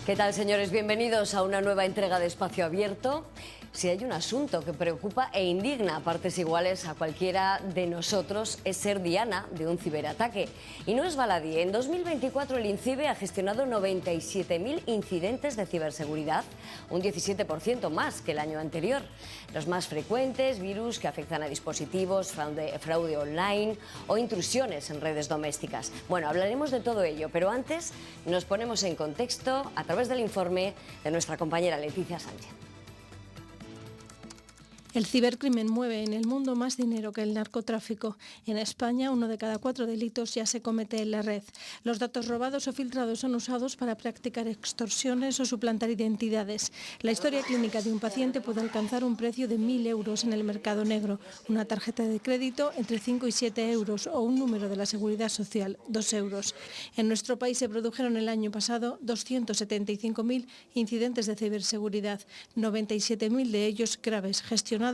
¿Qué tal, señores? Bienvenidos a una nueva entrega de Espacio Abierto. Si hay un asunto que preocupa e indigna a partes iguales a cualquiera de nosotros, es ser diana de un ciberataque. Y no es baladí. En 2024 el INCIBE ha gestionado 97.000 incidentes de ciberseguridad, un 17% más que el año anterior. Los más frecuentes, virus que afectan a dispositivos, fraude online o intrusiones en redes domésticas. Bueno, hablaremos de todo ello, pero antes nos ponemos en contexto a través del informe de nuestra compañera Leticia Sánchez. El cibercrimen mueve en el mundo más dinero que el narcotráfico. En España, 1 de cada 4 delitos ya se comete en la red. Los datos robados o filtrados son usados para practicar extorsiones o suplantar identidades. La historia clínica de un paciente puede alcanzar un precio de 1.000 euros en el mercado negro, una tarjeta de crédito entre 5 y 7 euros o un número de la Seguridad Social, 2 euros. En nuestro país se produjeron el año pasado 275.000 incidentes de ciberseguridad, 97.000 de ellos graves, gestionados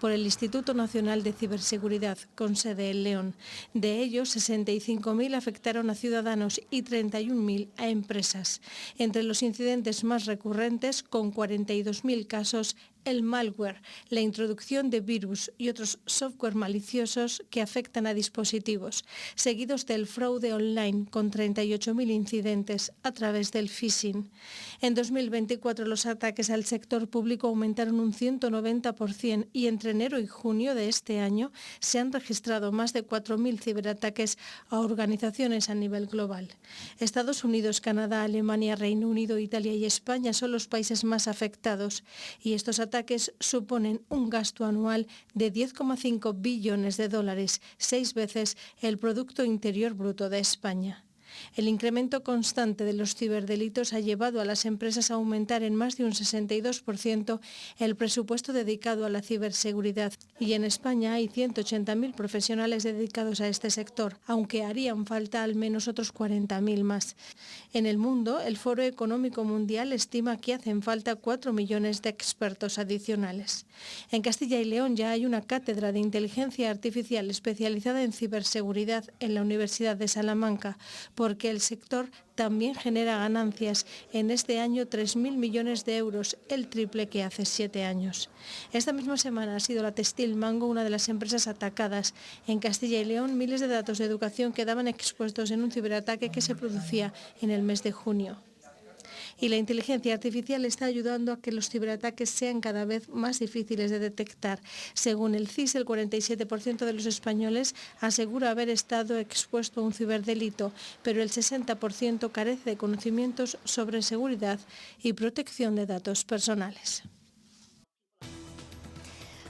por el Instituto Nacional de Ciberseguridad, con sede en León. De ellos, 65.000 afectaron a ciudadanos y 31.000 a empresas. Entre los incidentes más recurrentes, con 42.000 casos, el malware, la introducción de virus y otros software maliciosos que afectan a dispositivos, seguidos del fraude online, con 38.000 incidentes a través del phishing. En 2024 los ataques al sector público aumentaron un 190% y entre enero y junio de este año se han registrado más de 4.000 ciberataques a organizaciones a nivel global. Estados Unidos, Canadá, Alemania, Reino Unido, Italia y España son los países más afectados y estos ataques suponen un gasto anual de 10,5 billones de dólares, 6 veces el Producto Interior Bruto de España. El incremento constante de los ciberdelitos ha llevado a las empresas a aumentar en más de un 62% el presupuesto dedicado a la ciberseguridad y en España hay 180.000 profesionales dedicados a este sector, aunque harían falta al menos otros 40.000 más. En el mundo, el Foro Económico Mundial estima que hacen falta 4 millones de expertos adicionales. En Castilla y León ya hay una cátedra de inteligencia artificial especializada en ciberseguridad en la Universidad de Salamanca, porque el sector también genera ganancias. En este año 3.000 millones de euros, el triple que hace 7 años. Esta misma semana ha sido la Textil Mango una de las empresas atacadas. En Castilla y León, miles de datos de educación quedaban expuestos en un ciberataque que se producía en el mes de junio. Y la inteligencia artificial está ayudando a que los ciberataques sean cada vez más difíciles de detectar. Según el CIS, el 47% de los españoles asegura haber estado expuesto a un ciberdelito, pero el 60% carece de conocimientos sobre seguridad y protección de datos personales.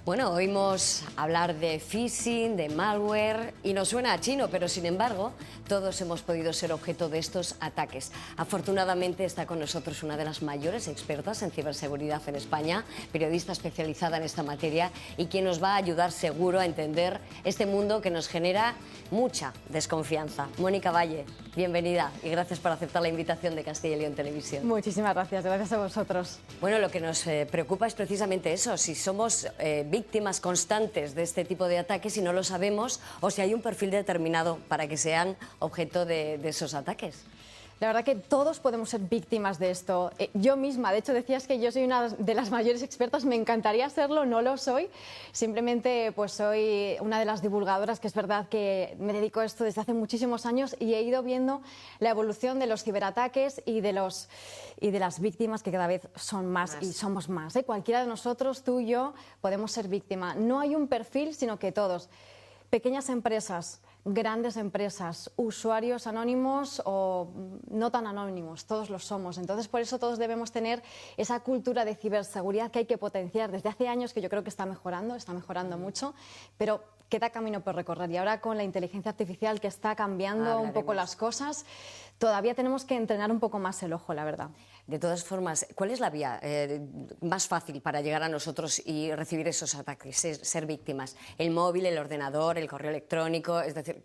Bueno, oímos hablar de phishing, de malware y nos suena a chino, pero sin embargo todos hemos podido ser objeto de estos ataques. Afortunadamente está con nosotros una de las mayores expertas en ciberseguridad en España, periodista especializada en esta materia y quien nos va a ayudar seguro a entender este mundo que nos genera mucha desconfianza. Mónica Valle, bienvenida y gracias por aceptar la invitación de Castilla y León Televisión. Muchísimas gracias a vosotros. Bueno, lo que nos preocupa es precisamente eso, si somos víctimas constantes de este tipo de ataques y no lo sabemos, o si hay un perfil determinado para que sean objeto de esos ataques. La verdad que todos podemos ser víctimas de esto. Yo misma, de hecho decías que yo soy una de las mayores expertas, me encantaría serlo, no lo soy. Simplemente pues soy una de las divulgadoras, que es verdad que me dedico a esto desde hace muchísimos años y he ido viendo la evolución de los ciberataques y de las víctimas, que cada vez son más y somos más. Cualquiera de nosotros, tú y yo, podemos ser víctima. No hay un perfil, sino que todos. Pequeñas empresas, grandes empresas, usuarios anónimos o no tan anónimos, todos lo somos. Entonces, por eso todos debemos tener esa cultura de ciberseguridad que hay que potenciar desde hace años, que yo creo que está mejorando mucho, pero queda camino por recorrer. Y ahora con la inteligencia artificial que está cambiando un poco las cosas, todavía tenemos que entrenar un poco más el ojo, la verdad. De todas formas, ¿cuál es la vía más fácil para llegar a nosotros y recibir esos ataques, ser víctimas? ¿El móvil, el ordenador, el correo electrónico? Es decir,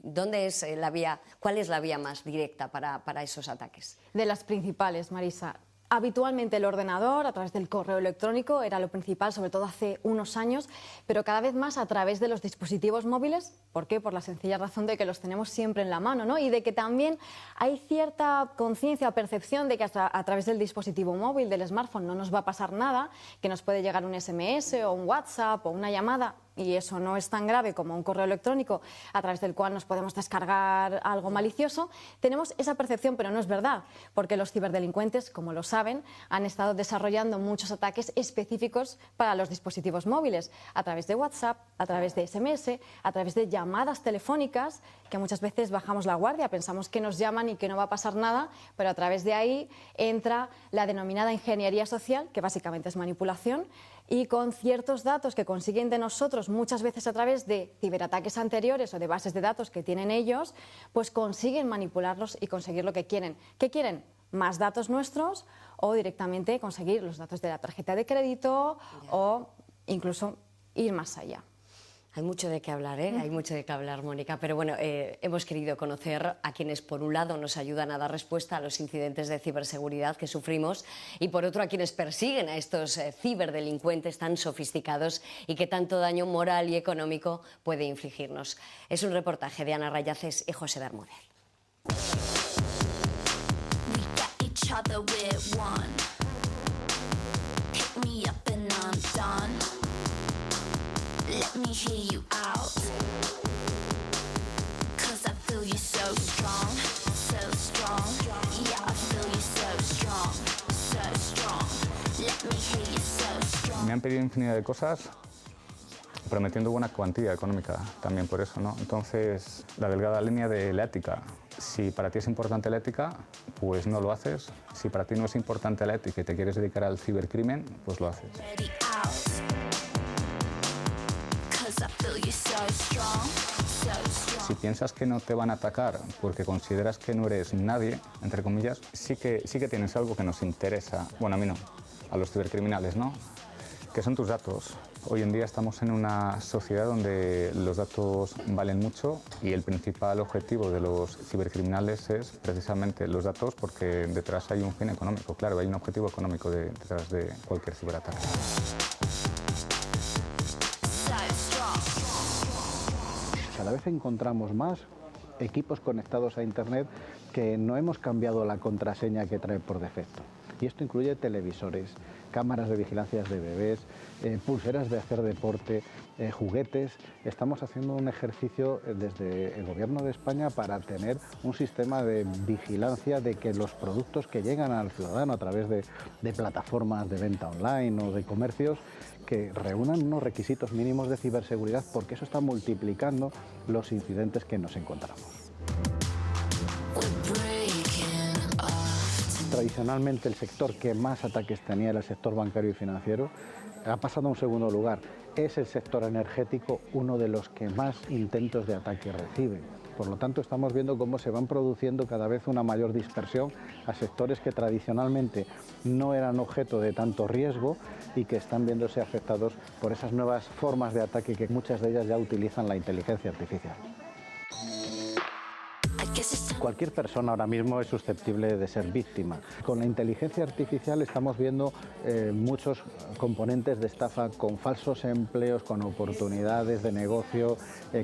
¿dónde es la vía, cuál es la vía más directa para esos ataques? De las principales, Marisa. Habitualmente el ordenador, a través del correo electrónico, era lo principal, sobre todo hace unos años, pero cada vez más a través de los dispositivos móviles. ¿Por qué? Por la sencilla razón de que los tenemos siempre en la mano, ¿no? Y de que también hay cierta conciencia o percepción de que a través del dispositivo móvil, del smartphone, no nos va a pasar nada, que nos puede llegar un SMS o un WhatsApp o una llamada, y eso no es tan grave como un correo electrónico a través del cual nos podemos descargar algo malicioso. Tenemos esa percepción, pero no es verdad, porque los ciberdelincuentes, como lo saben, han estado desarrollando muchos ataques específicos para los dispositivos móviles, a través de WhatsApp, a través de SMS, a través de llamadas telefónicas, que muchas veces bajamos la guardia, pensamos que nos llaman y que no va a pasar nada, pero a través de ahí entra la denominada ingeniería social, que básicamente es manipulación, y con ciertos datos que consiguen de nosotros, muchas veces a través de ciberataques anteriores o de bases de datos que tienen ellos, pues consiguen manipularlos y conseguir lo que quieren. ¿Qué quieren? Más datos nuestros o directamente conseguir los datos de la tarjeta de crédito o incluso ir más allá. Hay mucho de qué hablar, ¿eh? Hay mucho de qué hablar, Mónica, pero bueno, hemos querido conocer a quienes por un lado nos ayudan a dar respuesta a los incidentes de ciberseguridad que sufrimos y por otro a quienes persiguen a estos ciberdelincuentes tan sofisticados y que tanto daño moral y económico puede infligirnos. Es un reportaje de Ana Rayaces y José Bermúdez. Let me hear you out, 'cause I feel you so strong, yeah, I feel you so strong, let me hear you so strong. Me han pedido infinidad de cosas, prometiendo buena cuantía económica, también por eso, ¿no? Entonces, la delgada línea de la ética. Si para ti es importante la ética, pues no lo haces. Si para ti no es importante la ética y te quieres dedicar al cibercrimen, pues lo haces. Si piensas que no te van a atacar porque consideras que no eres nadie, entre comillas, sí que tienes algo que nos interesa. Bueno, a mí no, a los cibercriminales, ¿no? Que son tus datos. Hoy en día estamos en una sociedad donde los datos valen mucho y el principal objetivo de los cibercriminales es precisamente los datos, porque detrás hay un fin económico, claro, hay un objetivo económico detrás de cualquier ciberataque. Cada vez encontramos más equipos conectados a Internet que no hemos cambiado la contraseña que trae por defecto. Y esto incluye televisores, cámaras de vigilancia de bebés, pulseras de hacer deporte, juguetes. Estamos haciendo un ejercicio desde el Gobierno de España para tener un sistema de vigilancia de que los productos que llegan al ciudadano a través de plataformas de venta online o de comercios que reúnan unos requisitos mínimos de ciberseguridad, porque eso está multiplicando los incidentes que nos encontramos. Tradicionalmente el sector que más ataques tenía era el sector bancario y financiero, ha pasado a un segundo lugar. Es el sector energético uno de los que más intentos de ataque recibe. Por lo tanto, estamos viendo cómo se van produciendo cada vez una mayor dispersión a sectores que tradicionalmente no eran objeto de tanto riesgo y que están viéndose afectados por esas nuevas formas de ataque que muchas de ellas ya utilizan la inteligencia artificial. Cualquier persona ahora mismo es susceptible de ser víctima. Con la inteligencia artificial estamos viendo muchos componentes de estafa con falsos empleos, con oportunidades de negocio,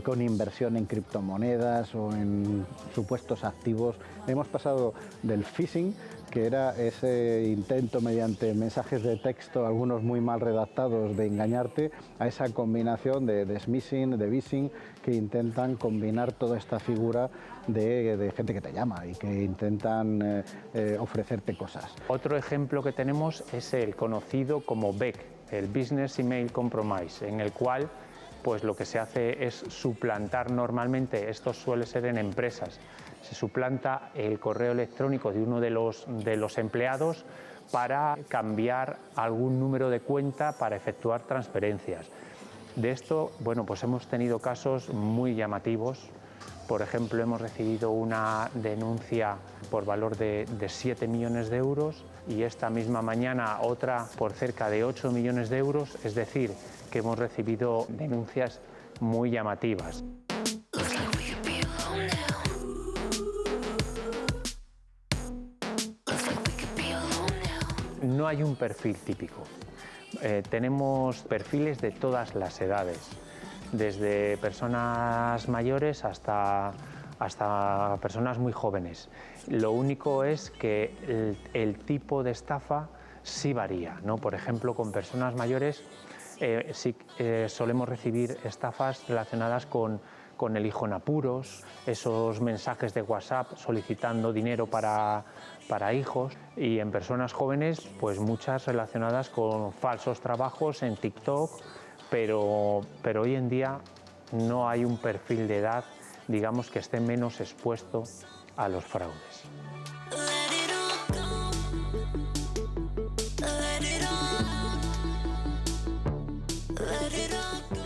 con inversión en criptomonedas o en supuestos activos. Hemos pasado del phishing, que era ese intento mediante mensajes de texto, algunos muy mal redactados, de engañarte, a esa combinación de smishing, de vishing, que intentan combinar toda esta figura de gente que te llama y que intentan ofrecerte cosas. Otro ejemplo que tenemos es el conocido como BEC, el Business Email Compromise, en el cual pues lo que se hace es suplantar normalmente, esto suele ser en empresas, se suplanta el correo electrónico de uno de los empleados para cambiar algún número de cuenta para efectuar transferencias. De esto, bueno, pues hemos tenido casos muy llamativos. Por ejemplo, hemos recibido una denuncia por valor de 7 millones de euros y esta misma mañana otra por cerca de 8 millones de euros, es decir, que hemos recibido denuncias muy llamativas. no hay un perfil típico. Tenemos perfiles de todas las edades, desde personas mayores hasta personas muy jóvenes. Lo único es que el tipo de estafa sí varía, ¿no? Por ejemplo, con personas mayores sí solemos recibir estafas relacionadas con el hijo en apuros, esos mensajes de WhatsApp solicitando dinero para hijos, y en personas jóvenes pues muchas relacionadas con falsos trabajos en TikTok, pero hoy en día no hay un perfil de edad, digamos, que esté menos expuesto a los fraudes.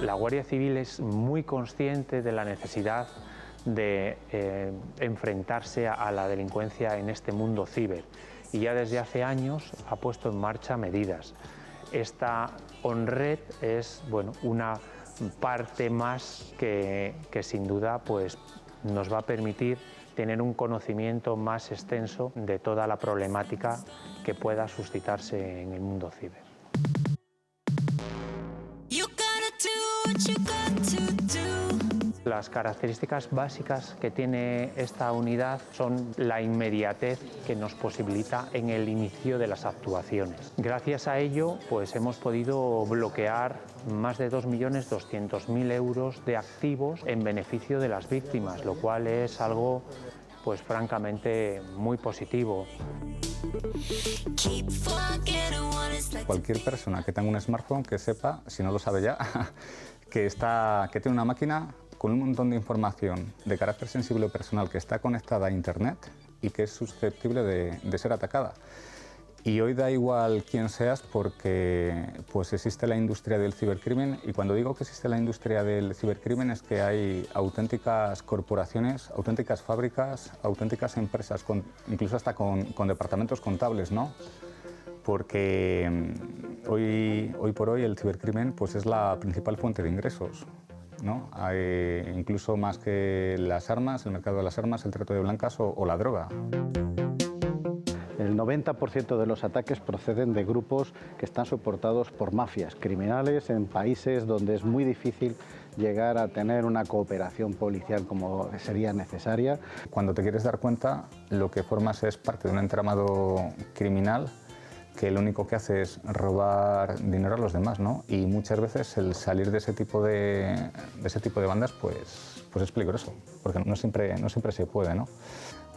La Guardia Civil es muy consciente de la necesidad de enfrentarse a la delincuencia en este mundo ciber, y ya desde hace años ha puesto en marcha medidas. Esta OnRed es, bueno, una parte más que sin duda pues, nos va a permitir tener un conocimiento más extenso de toda la problemática que pueda suscitarse en el mundo ciber. Las características básicas que tiene esta unidad son la inmediatez que nos posibilita en el inicio de las actuaciones. Gracias a ello, pues hemos podido bloquear más de 2.200.000 euros de activos en beneficio de las víctimas, lo cual es algo, pues francamente, muy positivo. Cualquier persona que tenga un smartphone que sepa, si no lo sabe ya, que tiene una máquina con un montón de información de carácter sensible o personal que está conectada a Internet y que es susceptible de ser atacada. Y hoy da igual quién seas porque pues existe la industria del cibercrimen, y cuando digo que existe la industria del cibercrimen es que hay auténticas corporaciones, auténticas fábricas, auténticas empresas, incluso hasta con departamentos contables, ¿no? Porque hoy por hoy el cibercrimen pues es la principal fuente de ingresos, ¿no? Incluso más que las armas, el mercado de las armas, el trato de blancas o la droga. El 90% de los ataques proceden de grupos que están soportados por mafias criminales en países donde es muy difícil llegar a tener una cooperación policial como sería necesaria. Cuando te quieres dar cuenta, lo que formas es parte de un entramado criminal que lo único que hace es robar dinero a los demás, ¿no? Y muchas veces el salir de ese tipo de bandas pues es peligroso, porque no siempre se puede, ¿no?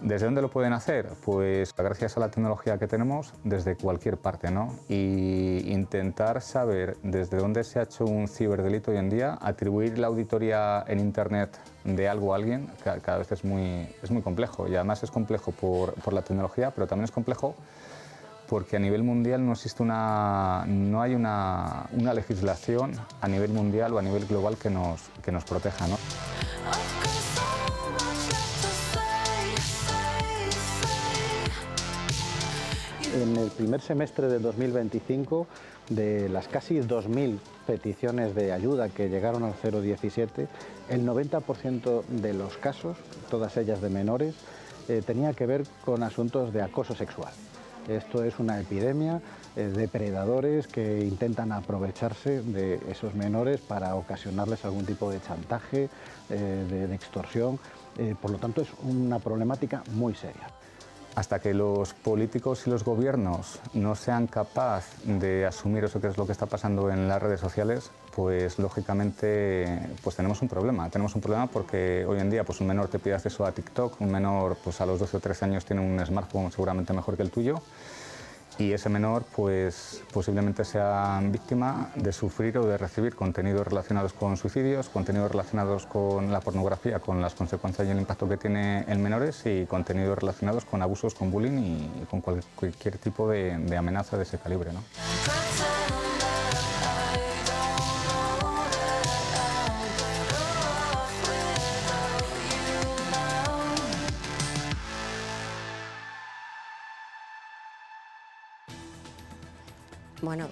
¿Desde dónde lo pueden hacer? Pues gracias a la tecnología que tenemos, desde cualquier parte, ¿no? Y intentar saber desde dónde se ha hecho un ciberdelito hoy en día, atribuir la auditoría en Internet de algo a alguien, cada vez es muy complejo. Y además es complejo por la tecnología, pero también es complejo porque a nivel mundial no hay una legislación a nivel mundial o a nivel global que nos proteja, ¿no? En el primer semestre de 2025, de las casi 2.000 peticiones de ayuda que llegaron al 017, el 90% de los casos, todas ellas de menores, tenía que ver con asuntos de acoso sexual. Esto es una epidemia, depredadores que intentan aprovecharse de esos menores para ocasionarles algún tipo de chantaje, de extorsión. Por lo tanto, es una problemática muy seria. Hasta que los políticos y los gobiernos no sean capaces de asumir eso que es lo que está pasando en las redes sociales, pues lógicamente pues tenemos un problema. Tenemos un problema porque hoy en día pues un menor te pide acceso a TikTok, un menor pues a los 12 o 13 años tiene un smartphone seguramente mejor que el tuyo, y ese menor pues posiblemente sea víctima de sufrir o de recibir contenidos relacionados con suicidios, contenidos relacionados con la pornografía, con las consecuencias y el impacto que tiene en menores, y contenidos relacionados con abusos, con bullying y con cualquier tipo de amenaza de ese calibre, ¿no? Bueno,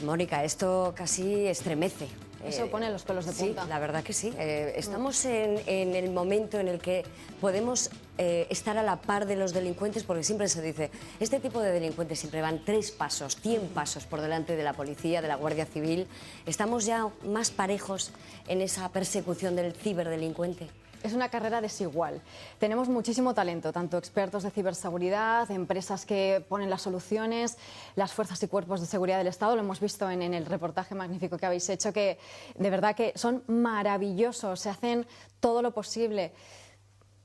Mónica, esto casi estremece Eso pone los pelos de punta. Sí, la verdad que sí. Estamos en el momento en el que podemos estar a la par de los delincuentes, porque siempre se dice, este tipo de delincuentes siempre van 3 pasos, 100 pasos por delante de la policía, de la Guardia Civil. ¿Estamos ya más parejos en esa persecución del ciberdelincuente? Es una carrera desigual. Tenemos muchísimo talento, tanto expertos de ciberseguridad, empresas que ponen las soluciones, las fuerzas y cuerpos de seguridad del Estado. Lo hemos visto en el reportaje magnífico que habéis hecho, que de verdad que son maravillosos, se hacen todo lo posible.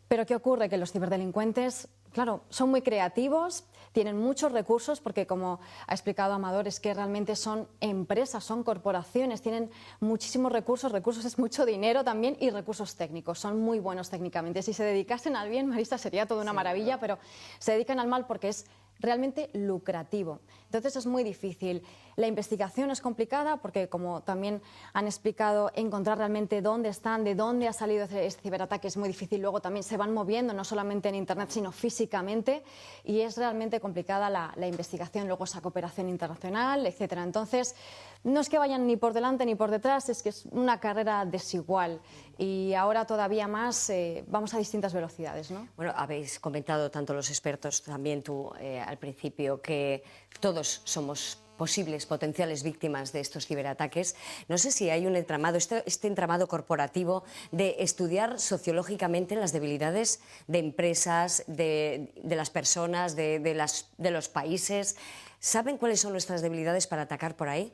Pero ¿qué ocurre? Que los ciberdelincuentes, claro, son muy creativos, tienen muchos recursos, porque como ha explicado Amador, es que realmente son empresas, son corporaciones, tienen muchísimos recursos, recursos es mucho dinero también, y recursos técnicos, son muy buenos técnicamente. Si se dedicasen al bien, Marisa, sería toda una maravilla, pero se dedican al mal porque es realmente lucrativo. Entonces es muy difícil. La investigación es complicada porque, como también han explicado, encontrar realmente dónde están, de dónde ha salido este ciberataque es muy difícil. Luego también se van moviendo, no solamente en Internet, sino físicamente, y es realmente complicada la investigación, luego esa cooperación internacional, etcétera. Entonces, no es que vayan ni por delante ni por detrás, es que es una carrera desigual, y ahora todavía más vamos a distintas velocidades, ¿no? Bueno, habéis comentado tanto los expertos, también tú al principio, que todos somos posibles, potenciales víctimas de estos ciberataques. No sé si hay un entramado, este entramado corporativo de estudiar sociológicamente las debilidades de empresas, de las personas, de los países. ¿Saben cuáles son nuestras debilidades para atacar por ahí?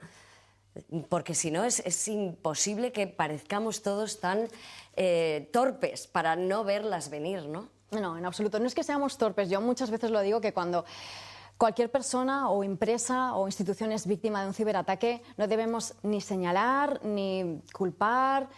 Porque si no, es imposible que parezcamos todos tan torpes para no verlas venir, ¿no? No, en absoluto. No es que seamos torpes. Yo muchas veces lo digo, que cuando cualquier persona o empresa o institución es víctima de un ciberataque, no debemos ni señalar ni culpar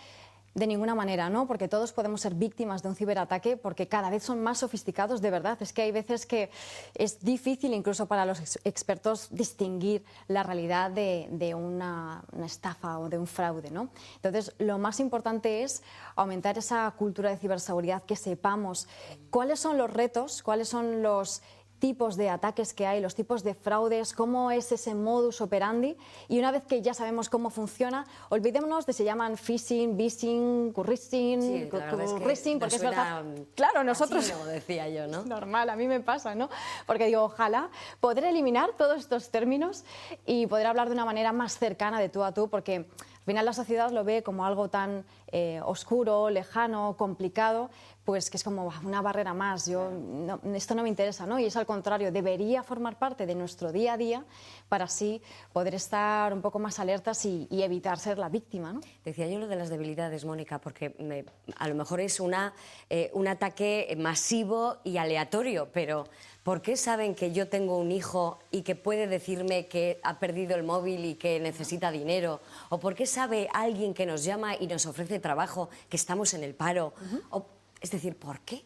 de ninguna manera, ¿no? Porque todos podemos ser víctimas de un ciberataque, porque cada vez son más sofisticados, de verdad. Es que hay veces que es difícil incluso para los expertos distinguir la realidad de una estafa o de un fraude, ¿no? Entonces, lo más importante es aumentar esa cultura de ciberseguridad, que sepamos cuáles son los retos, cuáles son los tipos de ataques que hay, los tipos de fraudes, cómo es ese modus operandi, y una vez que ya sabemos cómo funciona, olvidémonos de si llaman phishing, vishing, currising, Sí, porque es verdad. Claro, nosotros... Como decía yo, ¿no? Normal, a mí me pasa, ¿no? Porque digo, ojalá poder eliminar todos estos términos y poder hablar de una manera más cercana, de tú a tú, porque al final la sociedad lo ve como algo tan oscuro, lejano, complicado, pues que es como una barrera más. Esto no me interesa, ¿no? Y es al contrario, debería formar parte de nuestro día a día para así poder estar un poco más alertas y evitar ser la víctima, ¿no? Decía yo lo de las debilidades, Mónica, porque a lo mejor es un ataque masivo y aleatorio, pero ¿por qué saben que yo tengo un hijo y que puede decirme que ha perdido el móvil y que necesita dinero? ¿O por qué sabe alguien que nos llama y nos ofrece trabajo que estamos en el paro? Es decir, ¿por qué?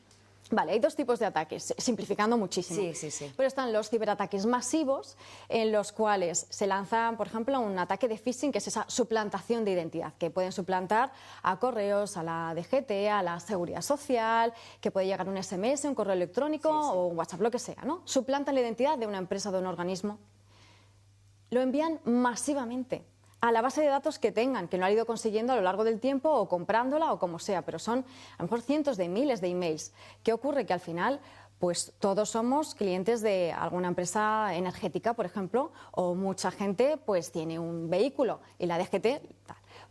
Vale, hay dos tipos de ataques, simplificando muchísimo. Sí. Pero están los ciberataques masivos, en los cuales se lanza, por ejemplo, un ataque de phishing, que es esa suplantación de identidad, que pueden suplantar a correos, a la DGT, a la Seguridad Social, que puede llegar un SMS, un correo electrónico o un WhatsApp, lo que sea, ¿no? Suplantan la identidad de una empresa o de un organismo. Lo envían masivamente a la base de datos que tengan, que lo han ido consiguiendo a lo largo del tiempo, o comprándola o como sea, pero son a lo mejor cientos de miles de emails. ¿Qué ocurre? Que al final, pues todos somos clientes de alguna empresa energética, por ejemplo, o mucha gente pues tiene un vehículo y la DGT,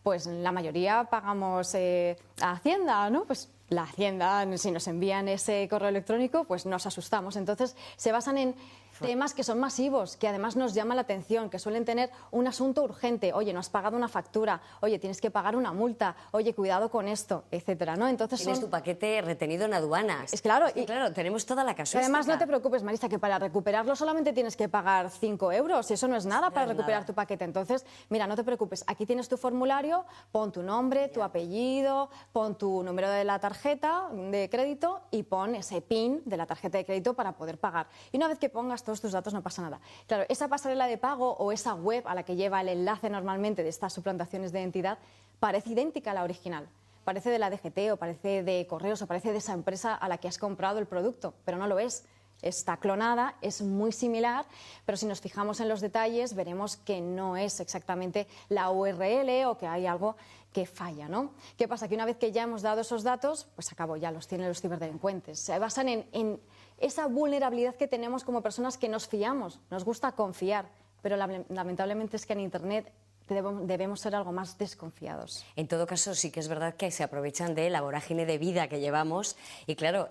pues la mayoría pagamos a Hacienda, ¿no? Pues la Hacienda, si nos envían ese correo electrónico, pues nos asustamos. Entonces, se basan en temas que son masivos, que además nos llaman la atención, que suelen tener un asunto urgente. Oye, no has pagado una factura, oye, tienes que pagar una multa, oye, cuidado con esto, etcétera, ¿no? Entonces tienes tu paquete retenido en aduanas. Es claro, y claro, tenemos toda la casuística. Además, no te preocupes, Marisa, que para recuperarlo solamente tienes que pagar 5 euros, y eso no es nada para recuperar tu paquete. Entonces, mira, no te preocupes, aquí tienes tu formulario, pon tu nombre, tu apellido, pon tu número de la tarjeta de crédito y pon ese PIN de la tarjeta de crédito para poder pagar. Y una vez que pongas todos tus datos, no pasa nada. Claro, esa pasarela de pago o esa web a la que lleva el enlace normalmente de estas suplantaciones de identidad parece idéntica a la original. Parece de la DGT o parece de Correos o parece de esa empresa a la que has comprado el producto, pero no lo es. está clonada, es muy similar, pero si nos fijamos en los detalles veremos que no es exactamente la URL o que hay algo que falla, ¿no? ¿Qué pasa? Que una vez que ya hemos dado esos datos, pues acabó, ya los tienen los ciberdelincuentes. Se basan en esa vulnerabilidad que tenemos como personas que nos fiamos, nos gusta confiar, pero lamentablemente es que en Internet debemos ser algo más desconfiados. En todo caso, sí que es verdad que se aprovechan de la vorágine de vida que llevamos y, claro,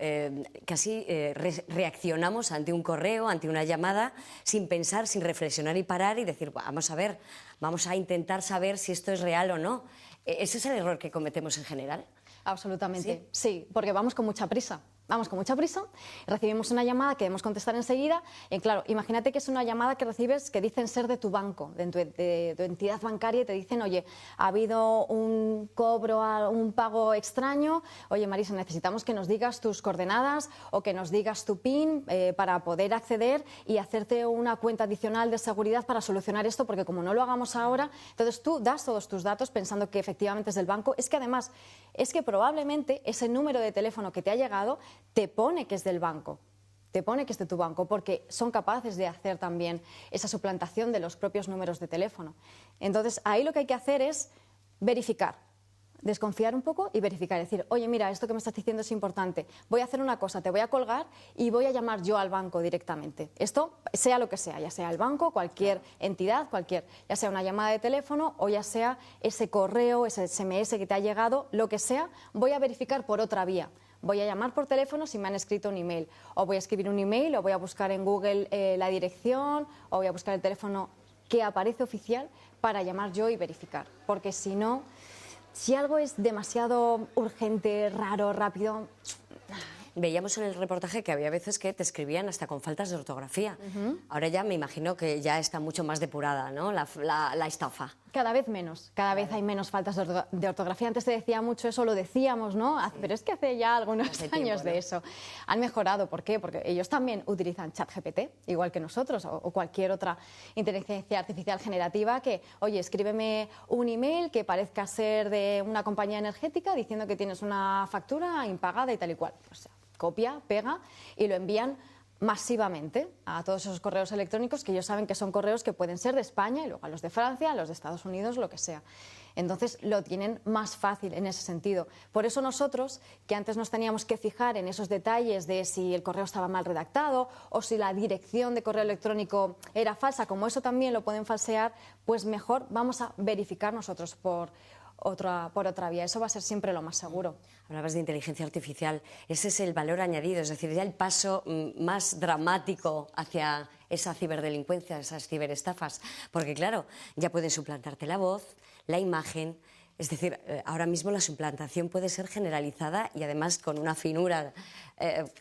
casi reaccionamos ante un correo, ante una llamada, sin pensar, sin reflexionar y parar y decir, vamos a ver, vamos a intentar saber si esto es real o no. ¿Ese es el error que cometemos en general? Absolutamente, sí, porque vamos con mucha prisa. Vamos con mucha prisa, recibimos una llamada que debemos contestar enseguida y claro, imagínate que es una llamada que recibes que dicen ser de tu banco, de tu entidad bancaria y te dicen, oye, ha habido un cobro, un pago extraño, oye Marisa, necesitamos que nos digas tus coordenadas o que nos digas tu PIN para poder acceder y hacerte una cuenta adicional de seguridad para solucionar esto, porque como no lo hagamos ahora, entonces tú das todos tus datos pensando que efectivamente es del banco, es que además, es que probablemente ese número de teléfono que te ha llegado te pone que es del banco, te pone que es de tu banco, porque son capaces de hacer también esa suplantación de los propios números de teléfono. Entonces, ahí lo que hay que hacer es verificar, desconfiar un poco y verificar, decir, oye, mira, esto que me estás diciendo es importante, voy a hacer una cosa, te voy a colgar y voy a llamar yo al banco directamente. Esto, sea lo que sea, ya sea el banco, cualquier entidad, ya sea una llamada de teléfono o ya sea ese correo, ese SMS que te ha llegado, lo que sea, voy a verificar por otra vía. Voy a llamar por teléfono si me han escrito un email, o voy a escribir un email, o voy a buscar en Google la dirección, o voy a buscar el teléfono que aparece oficial para llamar yo y verificar. Porque si no, si algo es demasiado urgente, raro, rápido... Veíamos en el reportaje que había veces que te escribían hasta con faltas de ortografía. Ahora ya me imagino que ya está mucho más depurada, ¿no? La estafa. Cada vez menos, cada vez hay menos faltas de ortografía. Antes se decía mucho eso, lo decíamos, ¿no? Sí. Pero es que hace ya algunos años de eso. Han mejorado, ¿por qué? Porque ellos también utilizan ChatGPT, igual que nosotros, o cualquier otra inteligencia artificial generativa que, oye, escríbeme un email que parezca ser de una compañía energética diciendo que tienes una factura impagada y tal y cual. O sea, copia, pega y lo envían masivamente a todos esos correos electrónicos que ellos saben que son correos que pueden ser de España y luego a los de Francia, a los de Estados Unidos, lo que sea. Entonces lo tienen más fácil en ese sentido. Por eso nosotros, que antes nos teníamos que fijar en esos detalles de si el correo estaba mal redactado o si la dirección de correo electrónico era falsa, como eso también lo pueden falsear, pues mejor vamos a verificar nosotros por otra vía. Eso va a ser siempre lo más seguro. Hablabas de inteligencia artificial. Ese es el valor añadido, es decir, ya el paso más dramático hacia esa ciberdelincuencia, esas ciberestafas. Porque, claro, ya pueden suplantarte la voz, la imagen. Es decir, ahora mismo la suplantación puede ser generalizada y además con una finura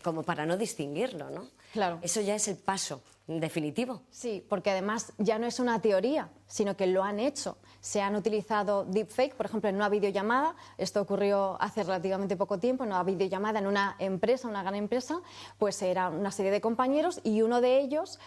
como para no distinguirlo, ¿no? Claro. Eso ya es el paso definitivo. Sí, porque además ya no es una teoría, sino que lo han hecho. Se han utilizado deepfake, por ejemplo, en una videollamada. Esto ocurrió hace relativamente poco tiempo, en una videollamada en una empresa, una gran empresa, pues era una serie de compañeros y uno de ellos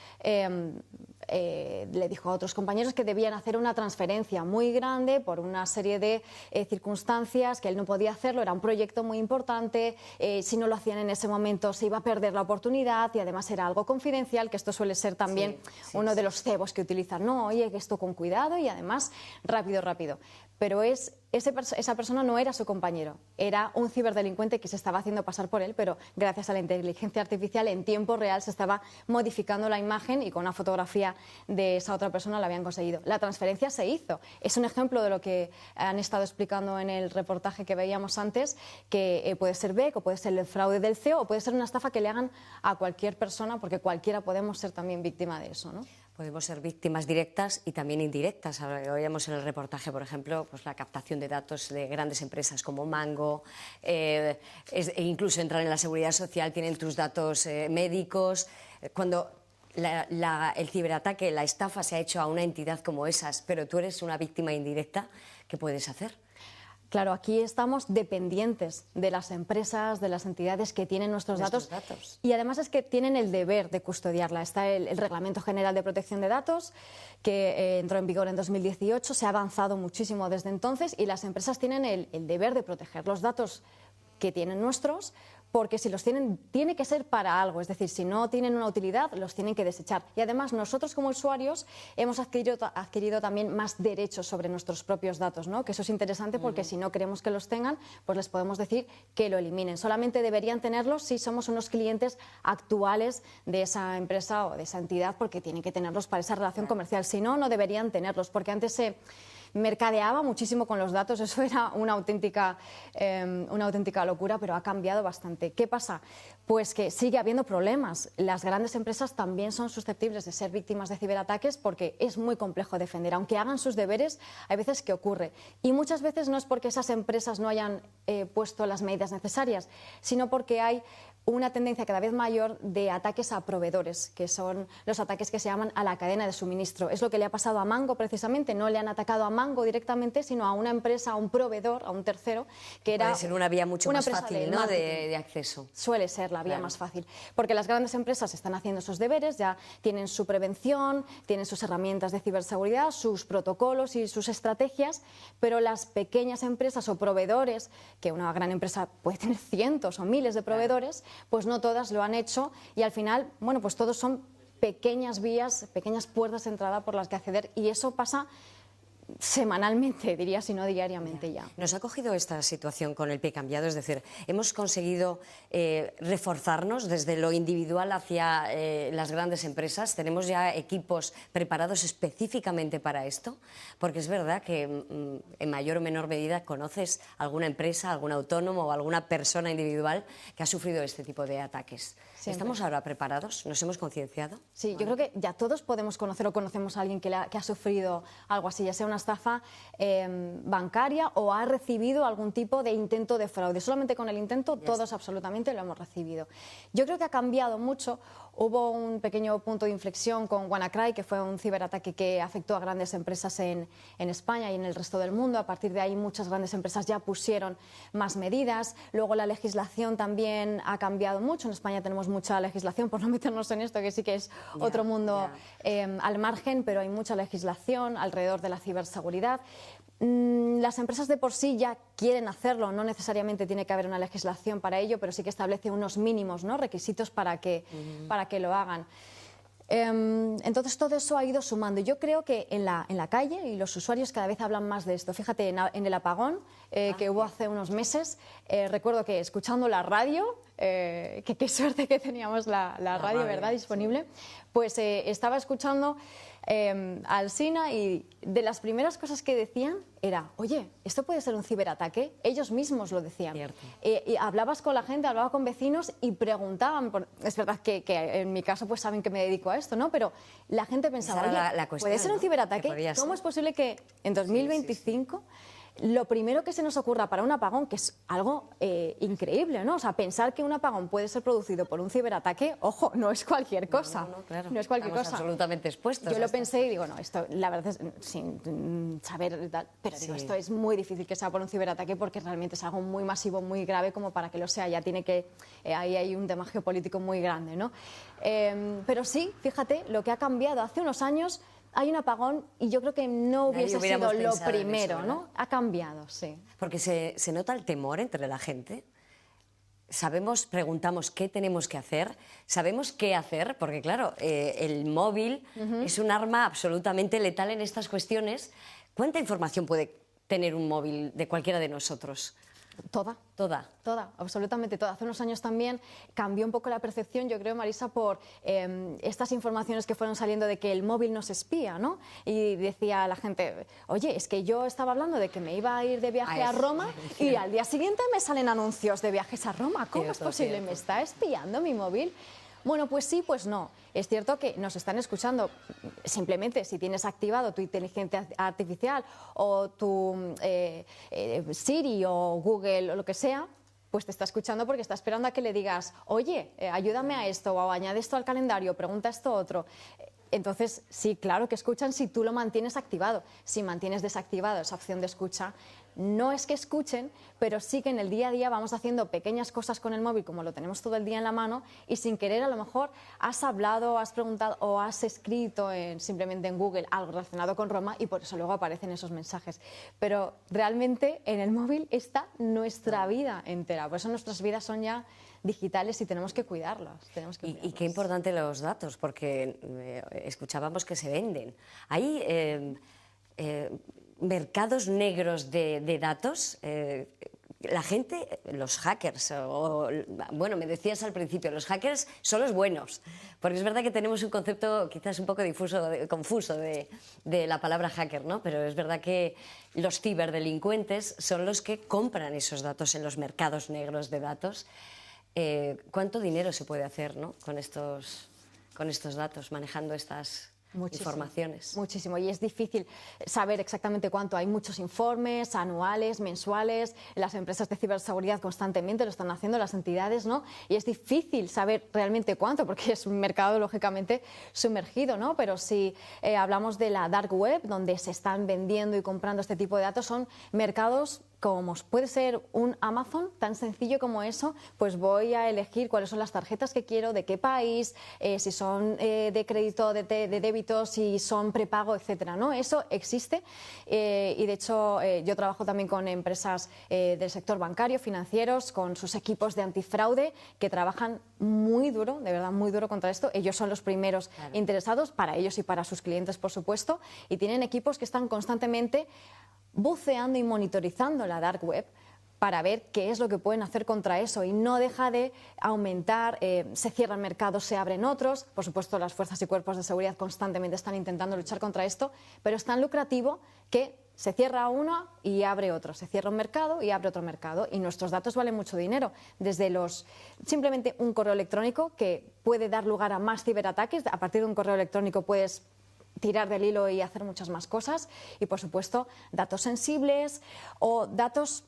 le dijo a otros compañeros que debían hacer una transferencia muy grande por una serie de circunstancias, que él no podía hacerlo, era un proyecto muy importante, si no lo hacían en ese momento se iba a perder la oportunidad y además era algo confidencial, que esto suele ser también uno de los cebos que utilizan. No, oye, que esto con cuidado y además rápido. Pero esa persona no era su compañero, era un ciberdelincuente que se estaba haciendo pasar por él, pero gracias a la inteligencia artificial en tiempo real se estaba modificando la imagen y con una fotografía de esa otra persona la habían conseguido. La transferencia se hizo. Es un ejemplo de lo que han estado explicando en el reportaje que veíamos antes, que puede ser BEC o puede ser el fraude del CEO o puede ser una estafa que le hagan a cualquier persona, porque cualquiera podemos ser también víctima de eso, ¿no? Podemos ser víctimas directas y también indirectas. Oíamos en el reportaje, por ejemplo, pues la captación de datos de grandes empresas como Mango, e incluso entrar en la seguridad social, tienen tus datos médicos. Cuando el ciberataque, la estafa se ha hecho a una entidad como esas, pero tú eres una víctima indirecta, ¿qué puedes hacer? Claro, aquí estamos dependientes de las empresas, de las entidades que tienen nuestros datos. Y además es que tienen el deber de custodiarla. Está el Reglamento General de Protección de Datos, que entró en vigor en 2018, se ha avanzado muchísimo desde entonces y las empresas tienen el deber de proteger los datos que tienen nuestros, porque si los tienen, tiene que ser para algo, es decir, si no tienen una utilidad, los tienen que desechar. Y además nosotros como usuarios hemos adquirido también más derechos sobre nuestros propios datos, ¿no? Que eso es interesante porque si no queremos que los tengan, pues les podemos decir que lo eliminen. Solamente deberían tenerlos si somos unos clientes actuales de esa empresa o de esa entidad, porque tienen que tenerlos para esa relación comercial. Si no, no deberían tenerlos, porque antes se mercadeaba muchísimo con los datos, eso era una auténtica locura, pero ha cambiado bastante. ¿Qué pasa? Pues que sigue habiendo problemas. Las grandes empresas también son susceptibles de ser víctimas de ciberataques porque es muy complejo defender. Aunque hagan sus deberes, hay veces que ocurre. Y muchas veces no es porque esas empresas no hayan puesto las medidas necesarias, sino porque hay una tendencia cada vez mayor de ataques a proveedores, que son los ataques que se llaman a la cadena de suministro. Es lo que le ha pasado a Mango precisamente, no le han atacado a Mango directamente, sino a una empresa, a un proveedor, a un tercero, que era... Puede ser una vía mucho más empresa fácil, ¿no?, de acceso. Suele ser la vía más fácil, porque las grandes empresas están haciendo sus deberes, ya tienen su prevención, tienen sus herramientas de ciberseguridad, sus protocolos y sus estrategias, pero las pequeñas empresas o proveedores, que una gran empresa puede tener cientos o miles de proveedores, pues no todas lo han hecho y al final, bueno, pues todos son pequeñas vías, pequeñas puertas de entrada por las que acceder y eso pasa semanalmente, diría, si no diariamente ya. Nos ha cogido esta situación con el pie cambiado, es decir, hemos conseguido reforzarnos desde lo individual hacia las grandes empresas. Tenemos ya equipos preparados específicamente para esto, porque es verdad que en mayor o menor medida conoces alguna empresa, algún autónomo o alguna persona individual que ha sufrido este tipo de ataques. Siempre. ¿Estamos ahora preparados? ¿Nos hemos concienciado? Sí, yo creo que ya todos podemos conocer o conocemos a alguien que ha sufrido algo así, ya sea una estafa bancaria o ha recibido algún tipo de intento de fraude. Solamente con el intento todos absolutamente lo hemos recibido. Yo creo que ha cambiado mucho. Hubo un pequeño punto de inflexión con WannaCry, que fue un ciberataque que afectó a grandes empresas en España y en el resto del mundo. A partir de ahí muchas grandes empresas ya pusieron más medidas. Luego la legislación también ha cambiado mucho. En España tenemos mucha legislación, por no meternos en esto, que sí que es otro mundo al margen, pero hay mucha legislación alrededor de la ciberseguridad. Las empresas de por sí ya quieren hacerlo, no necesariamente tiene que haber una legislación para ello, pero sí que establece unos mínimos, ¿no?, requisitos para que lo hagan. Entonces todo eso ha ido sumando. Yo creo que en la calle y los usuarios cada vez hablan más de esto. Fíjate, en el apagón que hubo hace unos meses, recuerdo que escuchando la radio, que qué suerte que teníamos la radio, ¿verdad?, disponible, pues estaba escuchando Alsina y de las primeras cosas que decían era, oye, ¿esto puede ser un ciberataque? Ellos mismos lo decían. Y hablabas con la gente, hablaba con vecinos y preguntaban, es verdad que en mi caso pues saben que me dedico a esto, ¿no? Pero la gente pensaba, oye, la cuestión, ¿puede ser un ¿no?, ciberataque? ¿Cómo es posible que en 2025... lo primero que se nos ocurra para un apagón, que es algo increíble, ¿no? O sea, pensar que un apagón puede ser producido por un ciberataque, ojo, no es cualquier cosa. Claro. No es cualquier Estamos cosa. absolutamente expuestos. Yo lo pensé y digo, no, esto la verdad es sin saber, pero digo, esto es muy difícil que sea por un ciberataque porque realmente es algo muy masivo, muy grave como para que lo sea. Ya tiene que, ahí hay un tema geopolítico muy grande, ¿no? Pero sí, fíjate, lo que ha cambiado hace unos años. Hay un apagón y yo creo que no hubiese sido lo primero, ¿no? Ha cambiado, sí. Porque se nota el temor entre la gente. Sabemos, preguntamos qué tenemos que hacer, sabemos qué hacer, porque claro, el móvil es un arma absolutamente letal en estas cuestiones. ¿Cuánta información puede tener un móvil de cualquiera de nosotros? Toda, absolutamente toda. Hace unos años también cambió un poco la percepción, yo creo, Marisa, por estas informaciones que fueron saliendo de que el móvil nos espía, ¿no? Y decía la gente, oye, es que yo estaba hablando de que me iba a ir de viaje a Roma y al día siguiente me salen anuncios de viajes a Roma. ¿Cómo es posible? ¿Me está espiando mi móvil? Bueno, pues sí, pues no. Es cierto que nos están escuchando. Simplemente si tienes activado tu inteligencia artificial o tu Siri o Google o lo que sea, pues te está escuchando porque está esperando a que le digas, oye, ayúdame a esto o añade esto al calendario, pregunta esto otro. Entonces, sí, claro que escuchan si tú lo mantienes activado. Si mantienes desactivado esa opción de escucha, no es que escuchen, pero sí que en el día a día vamos haciendo pequeñas cosas con el móvil, como lo tenemos todo el día en la mano, y sin querer a lo mejor has hablado, has preguntado o has escrito simplemente en Google algo relacionado con Roma y por eso luego aparecen esos mensajes. Pero realmente en el móvil está nuestra vida entera, por eso nuestras vidas son ya digitales y tenemos que cuidarlos. Y qué importante los datos, porque escuchábamos que se venden. Hay mercados negros de datos. La gente, los hackers, bueno, me decías al principio, los hackers son los buenos, porque es verdad que tenemos un concepto quizás un poco confuso de la palabra hacker, ¿no? Pero es verdad que los ciberdelincuentes son los que compran esos datos en los mercados negros de datos. ¿Cuánto dinero se puede hacer, ¿no? con estos datos, manejando estas informaciones? Muchísimo, y es difícil saber exactamente cuánto. Hay muchos informes anuales, mensuales, las empresas de ciberseguridad constantemente lo están haciendo, las entidades, ¿no? Y es difícil saber realmente cuánto, porque es un mercado lógicamente sumergido, ¿no? Pero si hablamos de la dark web, donde se están vendiendo y comprando este tipo de datos, son mercados como puede ser un Amazon, tan sencillo como eso, pues voy a elegir cuáles son las tarjetas que quiero, de qué país, si son de crédito, de débito, si son prepago, etcétera, ¿no? Eso existe y de hecho yo trabajo también con empresas del sector bancario, financieros, con sus equipos de antifraude que trabajan muy duro, de verdad muy duro contra esto. Ellos son los primeros interesados, para ellos y para sus clientes, por supuesto, y tienen equipos que están constantemente buceando y monitorizando la dark web para ver qué es lo que pueden hacer contra eso, y no deja de aumentar, se cierran mercados, se abren otros, por supuesto las fuerzas y cuerpos de seguridad constantemente están intentando luchar contra esto, pero es tan lucrativo que se cierra uno y abre otro, se cierra un mercado y abre otro mercado, y nuestros datos valen mucho dinero, desde simplemente un correo electrónico que puede dar lugar a más ciberataques. A partir de un correo electrónico puedes tirar del hilo y hacer muchas más cosas, y por supuesto datos sensibles o datos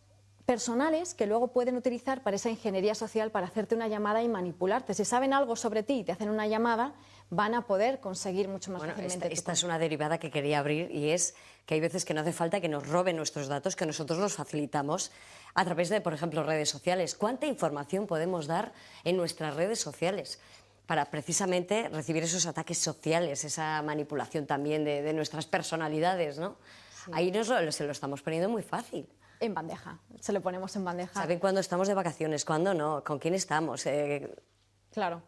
personales que luego pueden utilizar para esa ingeniería social, para hacerte una llamada y manipularte. Si saben algo sobre ti y te hacen una llamada, van a poder conseguir mucho más fácilmente. Esta es una derivada que quería abrir, y es que hay veces que no hace falta que nos roben nuestros datos, que nosotros los facilitamos a través de, por ejemplo, redes sociales. ¿Cuánta información podemos dar en nuestras redes sociales para precisamente recibir esos ataques sociales, esa manipulación también de nuestras personalidades, ¿no? Sí. Ahí se lo estamos poniendo muy fácil. En bandeja, se lo ponemos en bandeja. Saben cuándo estamos de vacaciones, cuándo no, con quién estamos. Claro.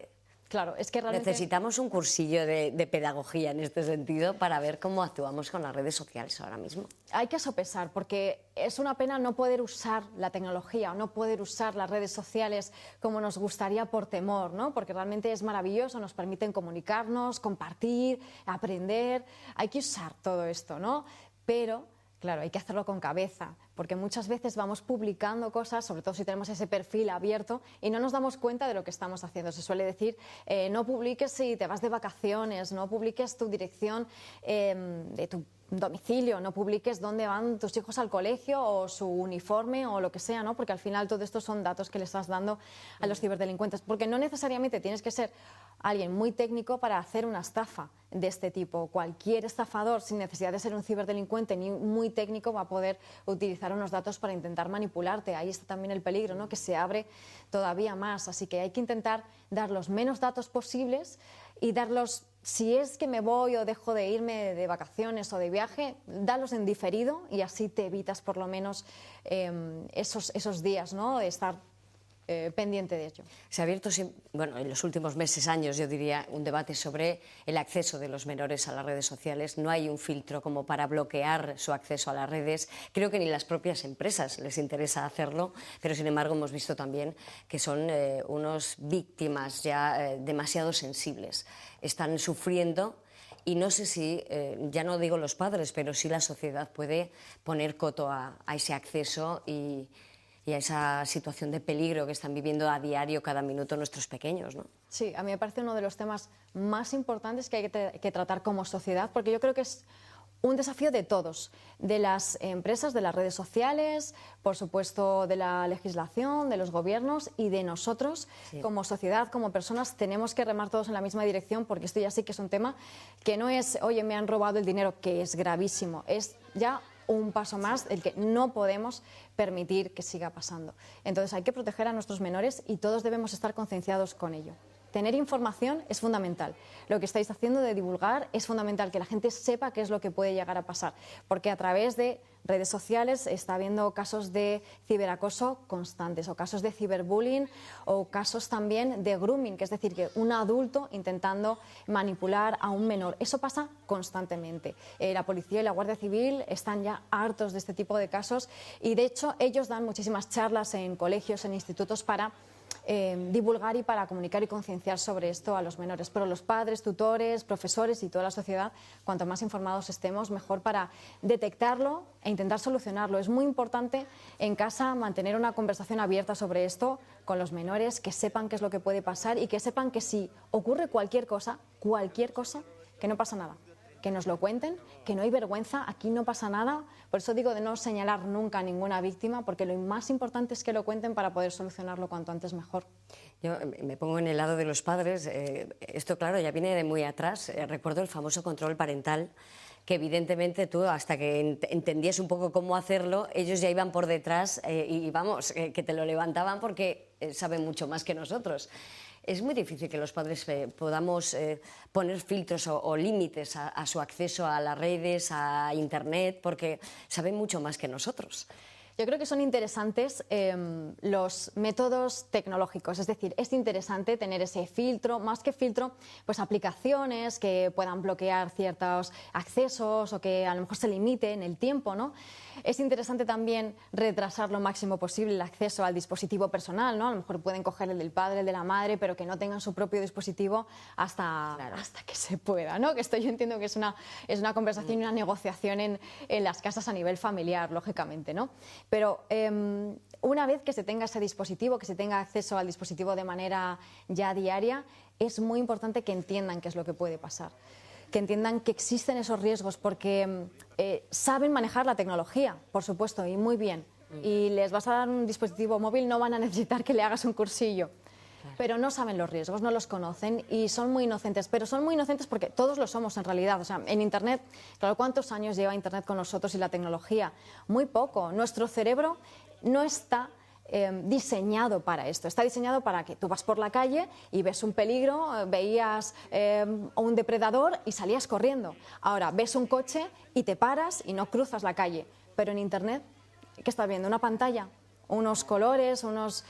Claro, es que realmente necesitamos un cursillo de pedagogía en este sentido para ver cómo actuamos con las redes sociales ahora mismo. Hay que sopesar, porque es una pena no poder usar la tecnología o no poder usar las redes sociales como nos gustaría por temor, ¿no? Porque realmente es maravilloso, nos permiten comunicarnos, compartir, aprender. Hay que usar todo esto, ¿no? Pero claro, hay que hacerlo con cabeza, porque muchas veces vamos publicando cosas, sobre todo si tenemos ese perfil abierto, y no nos damos cuenta de lo que estamos haciendo. Se suele decir, no publiques si te vas de vacaciones, no publiques tu dirección de tu domicilio, no publiques dónde van tus hijos al colegio o su uniforme o lo que sea, ¿no? Porque al final todo esto son datos que le estás dando a los ciberdelincuentes, porque no necesariamente tienes que ser alguien muy técnico para hacer una estafa de este tipo. Cualquier estafador, sin necesidad de ser un ciberdelincuente ni muy técnico, va a poder utilizar unos datos para intentar manipularte. Ahí está también el peligro, ¿no? Que se abre todavía más. Así que hay que intentar dar los menos datos posibles y darlos, si es que me voy o dejo de irme de vacaciones o de viaje, dalos en diferido, y así te evitas por lo menos esos días, ¿no? De estar pendiente de ello. Se ha abierto, bueno, en los últimos meses, años, yo diría, un debate sobre el acceso de los menores a las redes sociales. No hay un filtro como para bloquear su acceso a las redes. Creo que ni las propias empresas les interesa hacerlo, pero sin embargo hemos visto también que son unos víctimas ya demasiado sensibles. Están sufriendo. Y no sé si, ya no digo los padres, pero sí la sociedad puede poner coto a ese acceso y a esa situación de peligro que están viviendo a diario, cada minuto, nuestros pequeños, ¿no? Sí, a mí me parece uno de los temas más importantes que hay que tratar como sociedad, porque yo creo que es un desafío de todos, de las empresas, de las redes sociales, por supuesto de la legislación, de los gobiernos y de nosotros. Sí. Como sociedad, como personas, tenemos que remar todos en la misma dirección, porque esto ya sí que es un tema que no es, oye, me han robado el dinero, que es gravísimo, es ya un paso más el que no podemos permitir que siga pasando. Entonces hay que proteger a nuestros menores y todos debemos estar concienciados con ello. tener información es fundamental. Lo que estáis haciendo de divulgar es fundamental, que la gente sepa qué es lo que puede llegar a pasar, porque a través de redes sociales está habiendo casos de ciberacoso constantes, o casos de ciberbullying, o casos también de grooming, que es decir, que un adulto intentando manipular a un menor. Eso pasa constantemente. La policía y la Guardia Civil están ya hartos de este tipo de casos y, de hecho, ellos dan muchísimas charlas en colegios, en institutos para divulgar y para comunicar y concienciar sobre esto a los menores. Pero los padres, tutores, profesores y toda la sociedad, cuanto más informados estemos, mejor para detectarlo e intentar solucionarlo. Es muy importante en casa mantener una conversación abierta sobre esto con los menores, que sepan qué es lo que puede pasar y que sepan que si ocurre cualquier cosa, que no pasa nada. Que nos lo cuenten, que no hay vergüenza, aquí no pasa nada. Por eso digo de no señalar nunca a ninguna víctima, porque lo más importante es que lo cuenten para poder solucionarlo cuanto antes mejor. Yo me pongo en el lado de los padres. Esto, claro, ya viene de muy atrás. Recuerdo el famoso control parental, que evidentemente tú, hasta que entendías un poco cómo hacerlo, ellos ya iban por detrás y vamos, que te lo levantaban porque saben mucho más que nosotros. Es muy difícil que los padres podamos poner filtros o límites a su acceso a las redes, a Internet, porque saben mucho más que nosotros. Yo creo que son interesantes los métodos tecnológicos, es decir, es interesante tener ese filtro, más que filtro, pues aplicaciones que puedan bloquear ciertos accesos o que a lo mejor se limiten el tiempo, ¿no? Es interesante también retrasar lo máximo posible el acceso al dispositivo personal, ¿no? A lo mejor pueden coger el del padre, el de la madre, pero que no tengan su propio dispositivo hasta que se pueda, ¿no? Que esto yo entiendo que es una conversación y una negociación en las casas a nivel familiar, lógicamente, ¿no? Pero una vez que se tenga ese dispositivo, que se tenga acceso al dispositivo de manera ya diaria, es muy importante que entiendan qué es lo que puede pasar, que entiendan que existen esos riesgos, porque saben manejar la tecnología, por supuesto, y muy bien. Y les vas a dar un dispositivo móvil, no van a necesitar que le hagas un cursillo. Pero no saben los riesgos, no los conocen y son muy inocentes. Pero son muy inocentes porque todos lo somos en realidad. O sea, en Internet, claro, ¿cuántos años lleva Internet con nosotros y la tecnología? Muy poco. Nuestro cerebro no está diseñado para esto. Está diseñado para que tú vas por la calle y ves un peligro, veías un depredador y salías corriendo. Ahora ves un coche y te paras y no cruzas la calle. Pero en Internet, ¿qué estás viendo? Una pantalla, unos colores, unos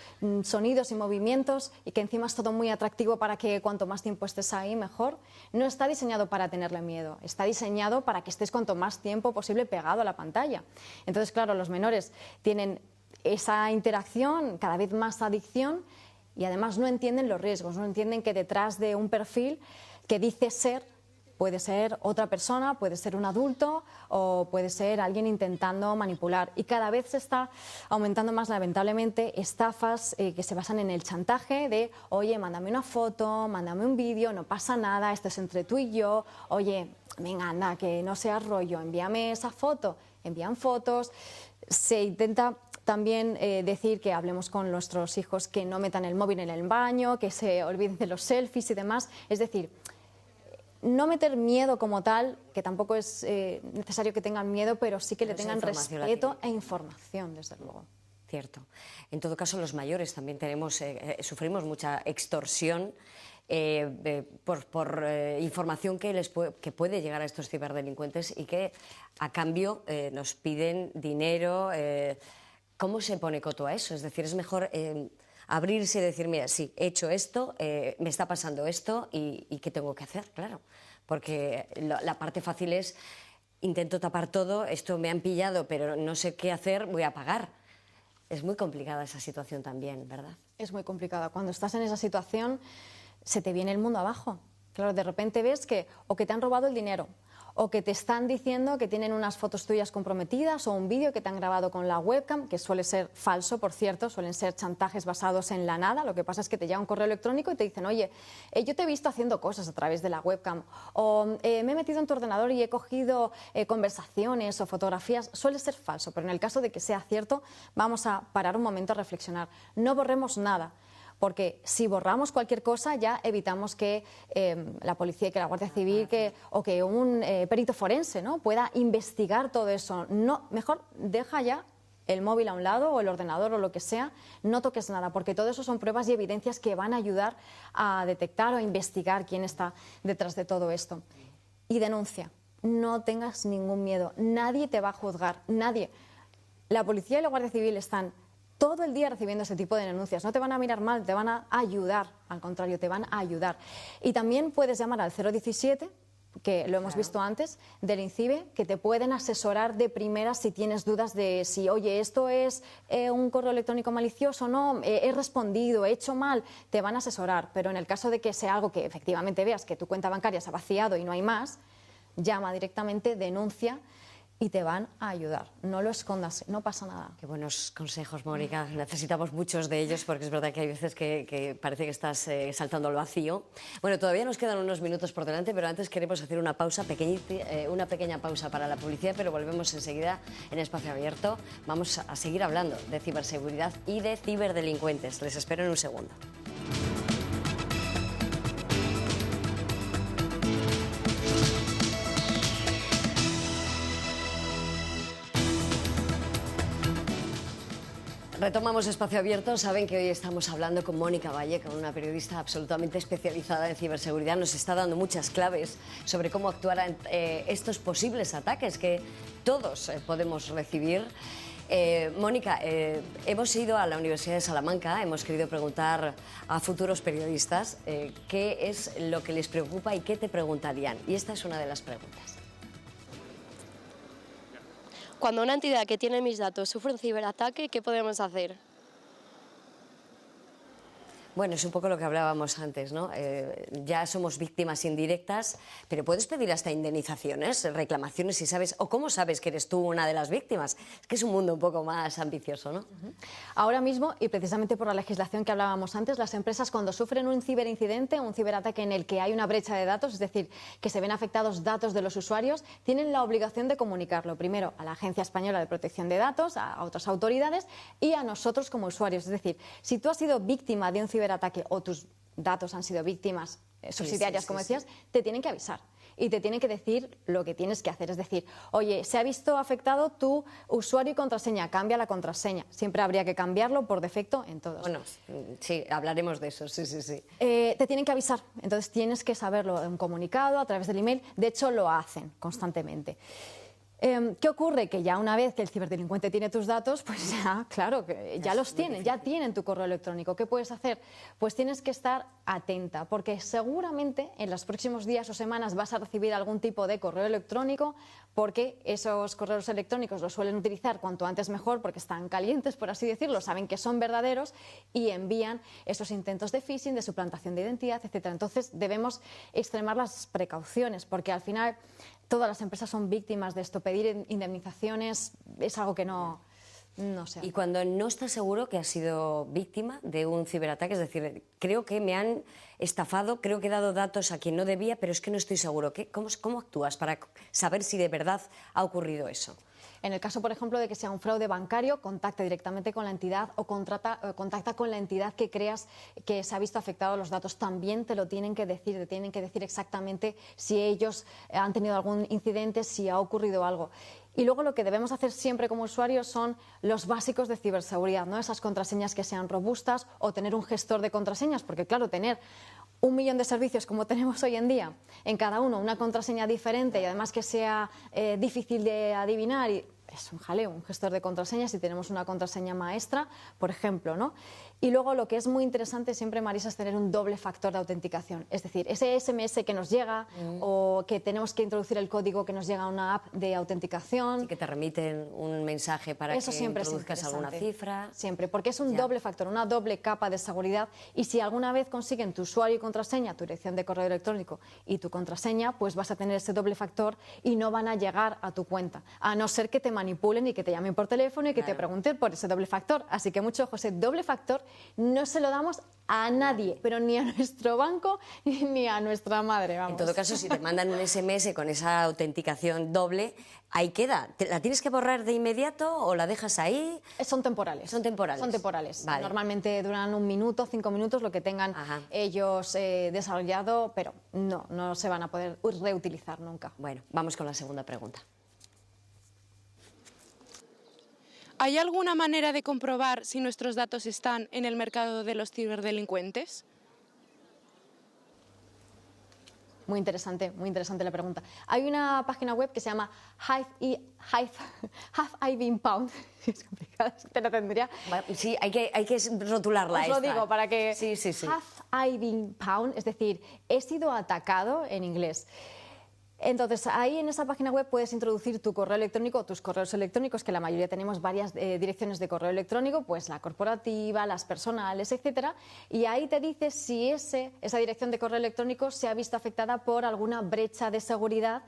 sonidos y movimientos, y que encima es todo muy atractivo para que cuanto más tiempo estés ahí, mejor. No está diseñado para tenerle miedo, está diseñado para que estés cuanto más tiempo posible pegado a la pantalla. Entonces, claro, los menores tienen esa interacción, cada vez más adicción, y además no entienden los riesgos, no entienden que detrás de un perfil que dice ser, puede ser otra persona, puede ser un adulto o puede ser alguien intentando manipular. Y cada vez se está aumentando más, lamentablemente, estafas que se basan en el chantaje de, oye, mándame una foto, mándame un vídeo, no pasa nada, esto es entre tú y yo, oye, venga, anda, que no seas rollo, envíame esa foto, envían fotos. Se intenta también decir que hablemos con nuestros hijos, que no metan el móvil en el baño, que se olviden de los selfies y demás. Es decir, no meter miedo como tal, que tampoco es necesario que tengan miedo, pero sí que le tengan respeto e información, desde luego. Cierto. En todo caso, los mayores también sufrimos mucha extorsión por información que puede llegar a estos ciberdelincuentes y que a cambio nos piden dinero. ¿Cómo se pone coto a eso? Es decir, es mejor abrirse y decir, mira, sí, he hecho esto, me está pasando esto y ¿qué tengo que hacer? Claro, porque la parte fácil es, intento tapar todo, esto me han pillado, pero no sé qué hacer, voy a pagar. Es muy complicada esa situación también, ¿verdad? Es muy complicada. Cuando estás en esa situación, se te viene el mundo abajo. Claro, de repente ves que o que te han robado el dinero, o que te están diciendo que tienen unas fotos tuyas comprometidas o un vídeo que te han grabado con la webcam, que suele ser falso, por cierto, suelen ser chantajes basados en la nada. Lo que pasa es que te llega un correo electrónico y te dicen, oye, yo te he visto haciendo cosas a través de la webcam, o me he metido en tu ordenador y he cogido conversaciones o fotografías. Suele ser falso, pero en el caso de que sea cierto, vamos a parar un momento a reflexionar. No borremos nada, porque si borramos cualquier cosa ya evitamos que la policía, que la Guardia Civil o que un perito forense, ¿no?, pueda investigar todo eso. No, mejor deja ya el móvil a un lado o el ordenador o lo que sea, no toques nada, porque todo eso son pruebas y evidencias que van a ayudar a detectar o a investigar quién está detrás de todo esto. Y denuncia, no tengas ningún miedo, nadie te va a juzgar, nadie. La policía y la Guardia Civil están todo el día recibiendo ese tipo de denuncias, no te van a mirar mal, te van a ayudar, al contrario, te van a ayudar. Y también puedes llamar al 017, que lo hemos visto antes, del INCIBE, que te pueden asesorar de primera si tienes dudas de si, oye, esto es un correo electrónico malicioso, no, he respondido, he hecho mal, te van a asesorar. Pero en el caso de que sea algo que efectivamente veas que tu cuenta bancaria se ha vaciado y no hay más, llama directamente, denuncia y te van a ayudar. No lo escondas, no pasa nada. Qué buenos consejos, Mónica. Necesitamos muchos de ellos porque es verdad que hay veces que parece que estás saltando al vacío. Bueno, todavía nos quedan unos minutos por delante, pero antes queremos hacer una pausa, una pequeña pausa para la publicidad, pero volvemos enseguida en Espacio Abierto. Vamos a seguir hablando de ciberseguridad y de ciberdelincuentes. Les espero en un segundo. Retomamos Espacio Abierto. Saben que hoy estamos hablando con Mónica Valle, con una periodista absolutamente especializada en ciberseguridad. Nos está dando muchas claves sobre cómo actuar ante estos posibles ataques que todos podemos recibir. Mónica, hemos ido a la Universidad de Salamanca, hemos querido preguntar a futuros periodistas qué es lo que les preocupa y qué te preguntarían. Y esta es una de las preguntas. Cuando una entidad que tiene mis datos sufre un ciberataque, ¿qué podemos hacer? Bueno, es un poco lo que hablábamos antes, ¿no? Ya somos víctimas indirectas, pero puedes pedir hasta indemnizaciones, reclamaciones, si sabes, o cómo sabes que eres tú una de las víctimas. Es que es un mundo un poco más ambicioso, ¿no? Ahora mismo, y precisamente por la legislación que hablábamos antes, las empresas cuando sufren un ciberincidente, un ciberataque en el que hay una brecha de datos, es decir, que se ven afectados datos de los usuarios, tienen la obligación de comunicarlo primero a la Agencia Española de Protección de Datos, a otras autoridades y a nosotros como usuarios. Es decir, si tú has sido víctima de un ciberataque o tus datos han sido víctimas subsidiarias, como decías, te tienen que avisar y te tienen que decir lo que tienes que hacer. Es decir, oye, se ha visto afectado tu usuario y contraseña, cambia la contraseña. Siempre habría que cambiarlo por defecto en todos. Bueno, sí, hablaremos de eso, sí. Te tienen que avisar, entonces tienes que saberlo en un comunicado, a través del email. De hecho, lo hacen constantemente. ¿Qué ocurre? Que ya una vez que el ciberdelincuente tiene tus datos, pues ya, claro, que ya los tienen, ya tienen tu correo electrónico. ¿Qué puedes hacer? Pues tienes que estar atenta, porque seguramente en los próximos días o semanas vas a recibir algún tipo de correo electrónico, porque esos correos electrónicos los suelen utilizar cuanto antes mejor, porque están calientes, por así decirlo, saben que son verdaderos y envían esos intentos de phishing, de suplantación de identidad, etc. Entonces debemos extremar las precauciones, porque al final todas las empresas son víctimas de esto. Pedir indemnizaciones es algo que no se hace. Y cuando no estás seguro que has sido víctima de un ciberataque, es decir, creo que me han estafado, creo que he dado datos a quien no debía, pero es que no estoy seguro. ¿Cómo actúas para saber si de verdad ha ocurrido eso? En el caso, por ejemplo, de que sea un fraude bancario, contacta directamente con la entidad o contacta con la entidad que creas que se ha visto afectado los datos. También te lo tienen que decir, te tienen que decir exactamente si ellos han tenido algún incidente, si ha ocurrido algo. Y luego lo que debemos hacer siempre como usuarios son los básicos de ciberseguridad, ¿no? Esas contraseñas que sean robustas o tener un gestor de contraseñas, porque claro, tener 1 millón de servicios como tenemos hoy en día, en cada uno una contraseña diferente y además que sea difícil de adivinar, es un jaleo, un gestor de contraseñas si tenemos una contraseña maestra, por ejemplo, ¿no? Y luego lo que es muy interesante siempre, Marisa, es tener un doble factor de autenticación. Es decir, ese SMS que nos llega o que tenemos que introducir el código que nos llega a una app de autenticación. Sí, que te remiten un mensaje para eso que siempre introduzcas alguna cifra. Siempre, porque es un doble factor, una doble capa de seguridad. Y si alguna vez consiguen tu usuario y contraseña, tu dirección de correo electrónico y tu contraseña, pues vas a tener ese doble factor y no van a llegar a tu cuenta. A no ser que te manipulen y que te llamen por teléfono y que te pregunten por ese doble factor. Así que mucho ojo, ese doble factor no se lo damos a nadie, pero ni a nuestro banco ni a nuestra madre. Vamos. En todo caso, si te mandan un SMS con esa autenticación doble, ahí queda. ¿La tienes que borrar de inmediato o la dejas ahí? Son temporales. Son temporales. Son temporales. Vale. Normalmente duran 1 minuto, 5 minutos, lo que tengan ellos desarrollado, pero no se van a poder reutilizar nunca. Bueno, vamos con la segunda pregunta. ¿Hay alguna manera de comprobar si nuestros datos están en el mercado de los ciberdelincuentes? Muy interesante la pregunta. Hay una página web que se llama Have I Been Pwned? Es complicada, te la tendría. Sí, hay que rotularla. Os lo digo para que... Sí. Have I Been Pwned, es decir, he sido atacado en inglés. Entonces, ahí en esa página web puedes introducir tu correo electrónico o tus correos electrónicos, que la mayoría tenemos varias direcciones de correo electrónico, pues la corporativa, las personales, etcétera, y ahí te dice si esa dirección de correo electrónico se ha visto afectada por alguna brecha de seguridad.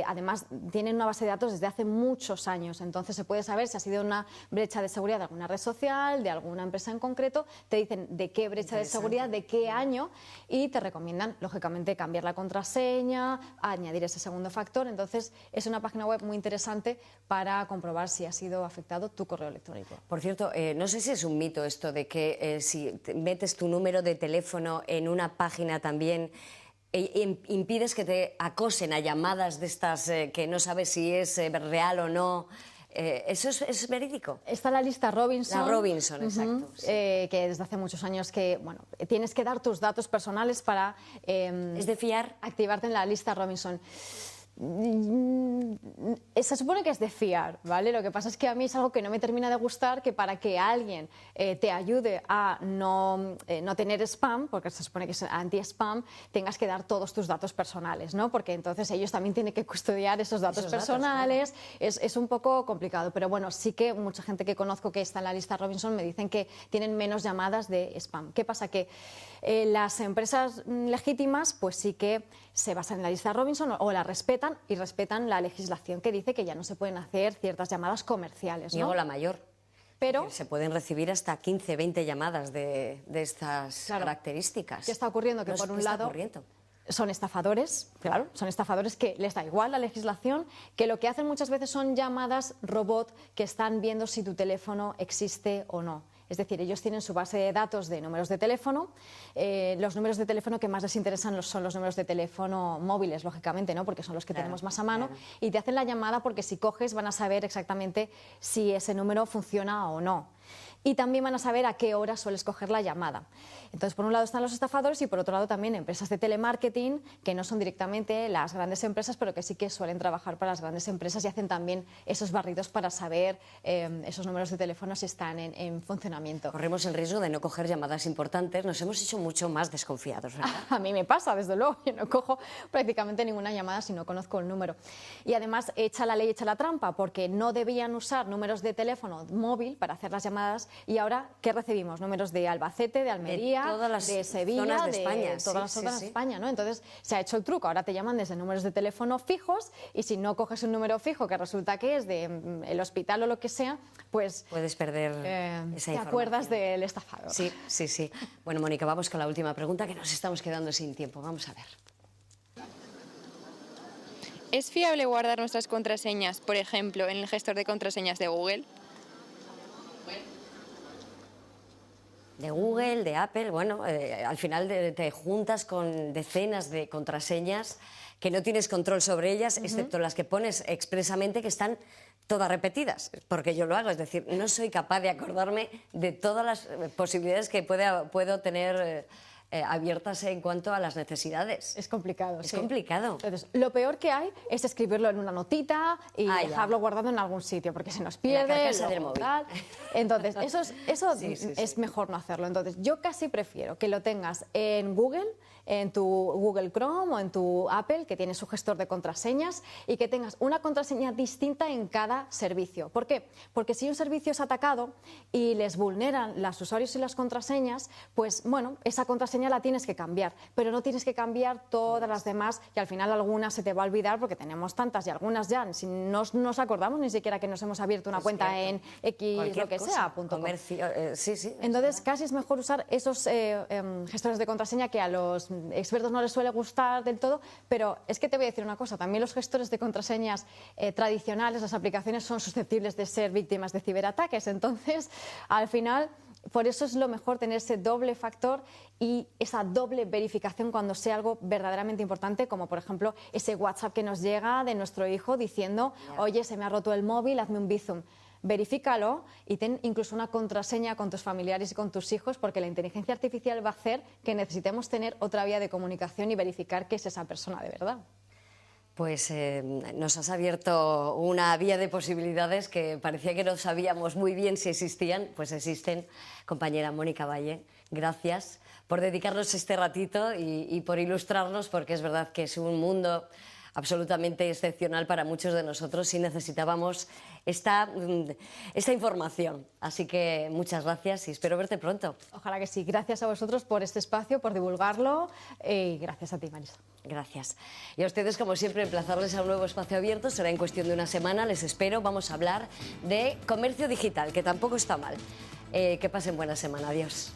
Además, tienen una base de datos desde hace muchos años, entonces se puede saber si ha sido una brecha de seguridad de alguna red social, de alguna empresa en concreto, te dicen de qué brecha de seguridad, de qué año, y te recomiendan, lógicamente, cambiar la contraseña, añadir ese segundo factor. Entonces, es una página web muy interesante para comprobar si ha sido afectado tu correo electrónico. Por cierto, no sé si es un mito esto de que si metes tu número de teléfono en una página también impides que te acosen a llamadas de estas que no sabes si es real o no. ¿Eso es verídico? Está la lista Robinson. La Robinson, exacto. Sí. Que desde hace muchos años que, bueno, tienes que dar tus datos personales para... ¿Es de fiar? Activarte en la lista Robinson. Se supone que es de fiar, ¿vale? Lo que pasa es que a mí es algo que no me termina de gustar, que para que alguien te ayude a no tener spam, porque se supone que es anti-spam, tengas que dar todos tus datos personales, ¿no? Porque entonces ellos también tienen que custodiar esos datos personales. Claro. Es un poco complicado, pero bueno, sí que mucha gente que conozco que está en la lista Robinson me dicen que tienen menos llamadas de spam. ¿Qué pasa? Que las empresas legítimas pues sí que se basan en la lista Robinson o la respetan y respetan la legislación que dice que ya no se pueden hacer ciertas llamadas comerciales, ¿no? Digo, la mayor. Pero se pueden recibir hasta 15, 20 llamadas de estas características. ¿Qué está ocurriendo? Que por un lado son estafadores, claro, son estafadores que les da igual la legislación, que lo que hacen muchas veces son llamadas robot que están viendo si tu teléfono existe o no. Es decir, ellos tienen su base de datos de números de teléfono. Los números de teléfono que más les interesan son los números de teléfono móviles, lógicamente, ¿no? Porque son los que tenemos más a mano. Y te hacen la llamada porque si coges van a saber exactamente si ese número funciona o no. Y también van a saber a qué hora sueles coger la llamada. Entonces, por un lado están los estafadores y por otro lado también empresas de telemarketing, que no son directamente las grandes empresas, pero que sí que suelen trabajar para las grandes empresas y hacen también esos barridos para saber esos números de teléfono si están en funcionamiento. Corremos el riesgo de no coger llamadas importantes, nos hemos hecho mucho más desconfiados, ¿verdad? A mí me pasa, desde luego, yo no cojo prácticamente ninguna llamada si no conozco el número. Y además, echa la ley, echa la trampa, porque no debían usar números de teléfono móvil para hacer las llamadas. Y ahora, ¿qué recibimos? Números de Albacete, de Almería, de Sevilla, zonas de España, todas las zonas de España, ¿no? Entonces, se ha hecho el truco. Ahora te llaman desde números de teléfono fijos y si no coges un número fijo que resulta que es del hospital o lo que sea, pues... puedes perder esa información. Te acuerdas del estafador. Sí. Bueno, Mónica, vamos con la última pregunta, que nos estamos quedando sin tiempo. Vamos a ver. ¿Es fiable guardar nuestras contraseñas, por ejemplo, en el gestor de contraseñas de Google? De Google, de Apple, bueno, al final te juntas con decenas de contraseñas que no tienes control sobre ellas, excepto las que pones expresamente que están todas repetidas, porque yo lo hago, es decir, no soy capaz de acordarme de todas las posibilidades que puedo tener abiertas en cuanto a las necesidades. Es complicado. Es complicado. Entonces, lo peor que hay es escribirlo en una notita y dejarlo guardado en algún sitio, porque se nos pierde. En la carcasa del móvil. Entonces, eso es mejor no hacerlo. Entonces, yo casi prefiero que lo tengas en Google, en tu Google Chrome o en tu Apple, que tiene su gestor de contraseñas, y que tengas una contraseña distinta en cada servicio. ¿Por qué? Porque si un servicio es atacado y les vulneran los usuarios y las contraseñas, pues bueno, esa contraseña la tienes que cambiar, pero no tienes que cambiar todas las demás, y al final algunas se te va a olvidar porque tenemos tantas y algunas ya si no nos acordamos ni siquiera que nos hemos abierto una cuenta en X, lo que sea, comercio, Entonces casi es mejor usar esos gestores de contraseña, que a los expertos no les suele gustar del todo, pero es que te voy a decir una cosa, también los gestores de contraseñas tradicionales, las aplicaciones, son susceptibles de ser víctimas de ciberataques. Entonces, al final, por eso es lo mejor tener ese doble factor y esa doble verificación cuando sea algo verdaderamente importante, como por ejemplo ese WhatsApp que nos llega de nuestro hijo diciendo, oye, se me ha roto el móvil, hazme un Bizum. verifícalo y ten incluso una contraseña con tus familiares y con tus hijos, porque la inteligencia artificial va a hacer que necesitemos tener otra vía de comunicación y verificar que es esa persona de verdad. Pues nos has abierto una vía de posibilidades que parecía que no sabíamos muy bien si existían, pues existen. Compañera Mónica Valle, gracias por dedicarnos este ratito y por ilustrarnos, porque es verdad que es un mundo absolutamente excepcional para muchos de nosotros y necesitábamos esta información. Así que muchas gracias y espero verte pronto. Ojalá que sí. Gracias a vosotros por este espacio, por divulgarlo y gracias a ti, Marisa. Gracias. Y a ustedes, como siempre, emplazarles a un nuevo espacio abierto. Será en cuestión de una semana. Les espero. Vamos a hablar de comercio digital, que tampoco está mal. Que pasen buena semana. Adiós.